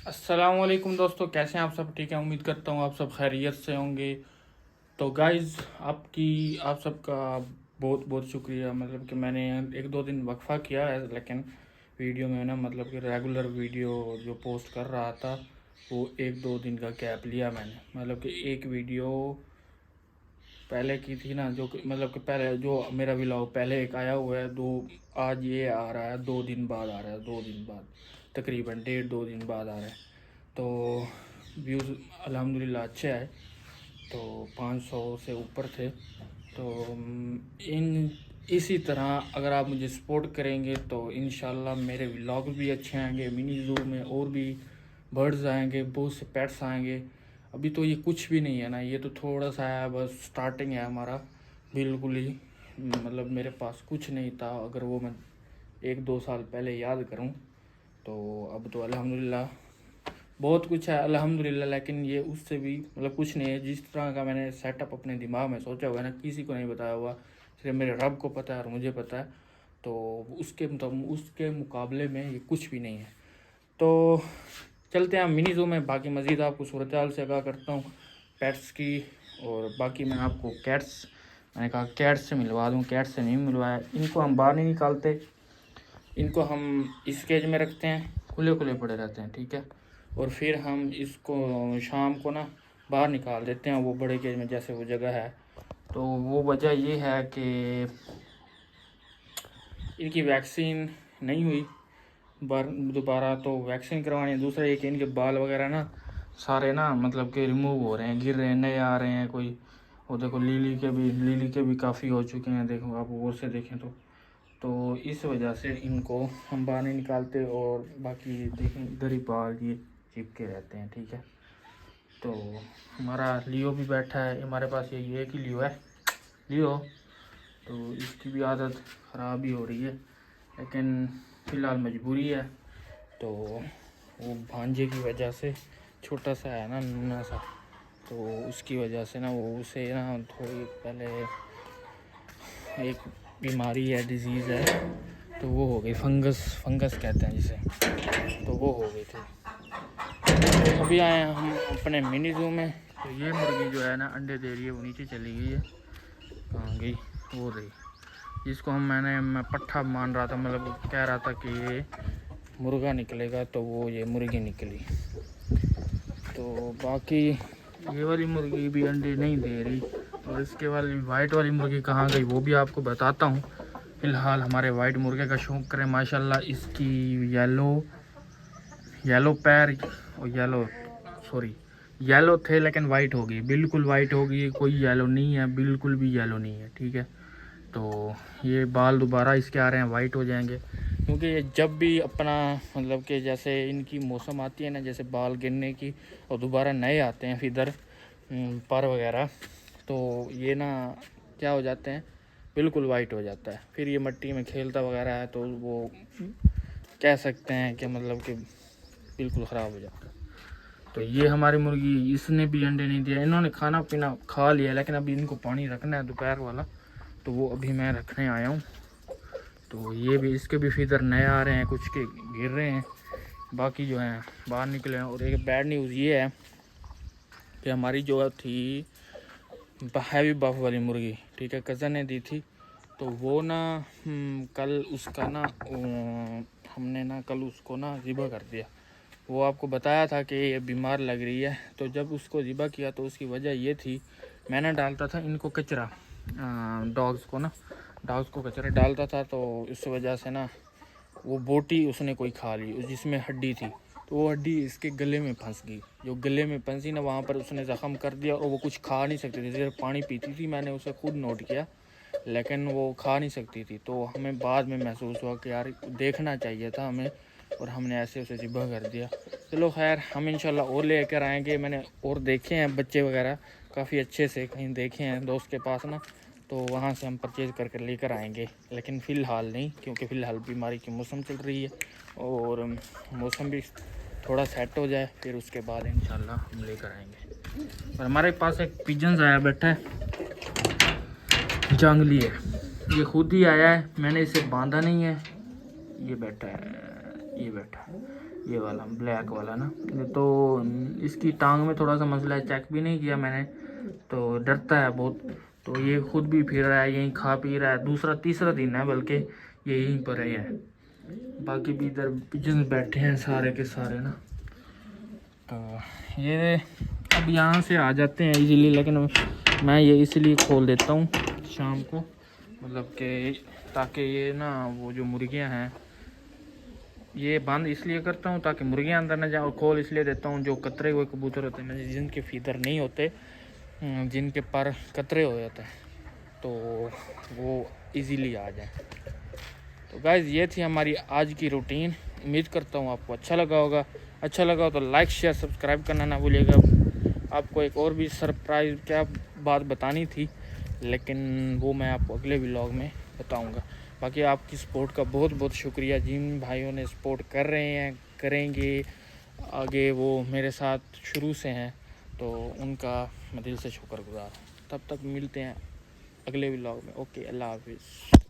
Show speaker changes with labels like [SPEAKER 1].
[SPEAKER 1] अस्सलामुअलैकुम दोस्तों, कैसे हैं आप सब? ठीक है, उम्मीद करता हूँ आप सब खैरियत से होंगे। तो गाइज़, आप सबका बहुत बहुत शुक्रिया। मतलब कि मैंने एक दो दिन वक्फ़ा किया है, लेकिन वीडियो में ना मतलब कि रेगुलर वीडियो जो पोस्ट कर रहा था वो एक दो दिन का गैप लिया मैंने। मतलब कि एक वीडियो पहले की थी ना, मतलब कि पहले जो मेरा व्लॉग पहले एक आया हुआ है, दो आज ये आ रहा है, 2 दिन बाद आ रहा है, 2 दिन बाद तकरीबन 1.5-2 दिन बाद आ रहा है। तो व्यूज़ अल्हम्दुलिल्लाह अच्छे आए, तो 500 से ऊपर थे। तो इन इसी तरह अगर आप मुझे सपोर्ट करेंगे तो इंशाल्लाह मेरे व्लॉग भी अच्छे आएंगे। मिनी ज़ू में और भी बर्ड्स आएंगे, बहुत से पेट्स आएंगे। अभी तो ये कुछ भी नहीं है ना, ये तो थोड़ा सा है, बस स्टार्टिंग है हमारा। बिल्कुल ही मतलब मेरे पास कुछ नहीं था, अगर वो मैं 1-2 साल पहले याद करूं तो अब तो अल्हम्दुलिल्लाह बहुत कुछ है अल्हम्दुलिल्लाह। लेकिन ये उससे भी मतलब कुछ नहीं है। जिस तरह का मैंने सेटअप अपने दिमाग में सोचा हुआ है ना, किसी को नहीं बताया हुआ, सिर्फ मेरे रब को पता है और मुझे पता है। तो उसके मुकाबले में ये कुछ भी नहीं है। तो चलते हैं मिनी ज़ू में। बाकी मज़ीद आपको सूरत हाल से आगाह करता हूँ पेट्स की। और बाकी मैं आपको मैंने कहा कैट्स से मिलवा दूँ, कैट्स से नहीं मिलवाया। इनको हम बाहर नहीं निकालते, इनको हम इस केज में रखते हैं, खुले खुले पड़े रहते हैं, ठीक है। और फिर हम इसको शाम को ना बाहर निकाल देते हैं, वो बड़े केज में जैसे वो जगह है। तो वो वजह ये है कि इनकी वैक्सीन नहीं हुई दोबारा, तो वैक्सीन करवानी है। दूसरा ये कि इनके बाल वगैरह ना सारे ना मतलब कि रिमूव हो रहे हैं, गिर रहे हैं, नए आ रहे हैं कोई। और देखो लीली के भी काफ़ी हो चुके हैं, देखो आप गौर से देखें तो इस वजह से इनको हम बाहर नहीं निकालते। और बाकी देखें इधर ही बाल ये चिपके रहते हैं, ठीक है। तो हमारा लियो भी बैठा है हमारे पास, ये एक ही लियो है लियो। तो इसकी भी आदत ख़राब ही हो रही है, लेकिन फ़िलहाल मजबूरी है। तो वो भांजे की वजह से छोटा सा है ना, नन्हा सा, तो उसकी वजह से ना वो उसे ना थोड़ी पहले एक बीमारी है, डिजीज़ है, तो वो हो गई फंगस कहते हैं जिसे, तो वो हो गई थी। तो अभी आए हैं हम अपने मिनी ज़ू में। तो ये मुर्गी जो है ना अंडे दे रही है, वो नीचे चली गई है, कहाँ गई, वो रही। जिसको मैं पट्ठा मान रहा था, मतलब कह रहा था कि ये मुर्गा निकलेगा, तो वो ये मुर्गी निकली। तो बाकी ये वाली मुर्गी भी अंडे नहीं दे रही, और इसके वाली वाइट वाली मुर्गी कहाँ गई वो भी आपको बताता हूँ। फ़िलहाल हमारे वाइट मुर्गे का शौक़ करें माशाल्लाह। इसकी येलो पैर और येलो थे, लेकिन वाइट हो गई, बिल्कुल वाइट हो गई, कोई येलो नहीं है, बिल्कुल भी येलो नहीं है, ठीक है। तो ये बाल दोबारा इसके आ रहे हैं, वाइट हो जाएंगे, क्योंकि ये जब भी अपना मतलब कि जैसे इनकी मौसम आती है ना, जैसे बाल गिरने की, और दोबारा नए आते हैं फिर पर वगैरह, तो ये ना क्या हो जाते हैं, बिल्कुल वाइट हो जाता है। फिर ये मिट्टी में खेलता वगैरह है, तो वो कह सकते हैं कि मतलब कि बिल्कुल ख़राब हो जाता है। तो ये हमारी मुर्गी, इसने भी अंडे नहीं दिया। इन्होंने खाना पीना खा लिया, लेकिन अभी इनको पानी रखना है दोपहर वाला, तो वो अभी मैं रखने आया हूँ। तो ये भी, इसके भी फीदर नए आ रहे हैं, कुछ के गिर रहे हैं, बाकी जो हैं बाहर निकले हैं। और एक बैड न्यूज़ ये है कि हमारी जो थी हैवी बफ वाली मुर्गी, ठीक है, कज़न ने दी थी, तो वो ना कल उसका ना हमने ना कल उसको ना ज़िबा कर दिया। वो आपको बताया था कि ये बीमार लग रही है। तो जब उसको ज़िबा किया तो उसकी वजह ये थी, मैंने डालता था इनको कचरा, डॉग्स को कचरा डालता था, तो इस वजह से ना वो बोटी उसने कोई खा ली जिसमें हड्डी थी, तो वो हड्डी इसके गले में फंस गई। जो गले में फंसी ना, वहाँ पर उसने ज़ख़म कर दिया, और वो कुछ खा नहीं सकती थी, सिर्फ पानी पीती थी, मैंने उसे खुद नोट किया, लेकिन वो खा नहीं सकती थी। तो हमें बाद में महसूस हुआ कि यार देखना चाहिए था हमें, और हमने ऐसे उसे ज़िबा कर दिया। चलो खैर, हम इंशाल्लाह और ले कर आएँगे। मैंने और देखे हैं बच्चे वगैरह काफ़ी अच्छे से, कहीं देखे हैं दोस्त के पास ना, तो वहाँ से हम परचेज़ करके लेकर आएंगे, लेकिन फ़िलहाल नहीं, क्योंकि फ़िलहाल बीमारी की मौसम चल रही है, और मौसम भी थोड़ा सेट हो जाए, फिर उसके बाद इंशाल्लाह हम लेकर आएंगे। और हमारे पास एक पिजन्स आया बैठा है, जंगली है, ये खुद ही आया है, मैंने इसे बांधा नहीं है, ये बैठा है। ये वाला ब्लैक वाला ना। तो इसकी टांग में थोड़ा सा मसला है, चेक भी नहीं किया मैंने, तो डरता है बहुत। तो ये खुद भी फिर रहा है, यहीं खा पी रहा है, दूसरा तीसरा दिन है बल्कि ये यहीं पर है। बाकी भी इधर पिजन बैठे हैं सारे के सारे ना। तो ये अब यहाँ से आ जाते हैं इजीली, लेकिन मैं ये इसलिए खोल देता हूँ शाम को, मतलब कि ताकि ये ना वो जो मुर्गियाँ हैं, ये बंद इसलिए करता हूँ ताकि मुर्गियाँ अंदर न जाए, और खोल इसलिए देता हूँ जो कतरे हुए कबूतर होते हैं जिनके फीदर नहीं होते, जिनके पर कतरे हो जाते हैं, तो वो इजीली आ जाए। तो गाइज़ ये थी हमारी आज की रूटीन। उम्मीद करता हूँ आपको अच्छा लगा होगा। अच्छा लगा हो तो लाइक शेयर सब्सक्राइब करना ना भूलिएगा। आपको एक और भी सरप्राइज़ क्या बात बतानी थी, लेकिन वो मैं आपको अगले व्लॉग में बताऊंगा। बाकी आपकी सपोर्ट का बहुत बहुत शुक्रिया। जिन भाइयों ने सपोर्ट कर रहे हैं, करेंगे आगे, वो मेरे साथ शुरू से हैं, तो उनका मैं दिल से शुक्रगुजार हूँ। तब तक मिलते हैं अगले व्लॉग में। ओके, अल्लाह हाफिज़।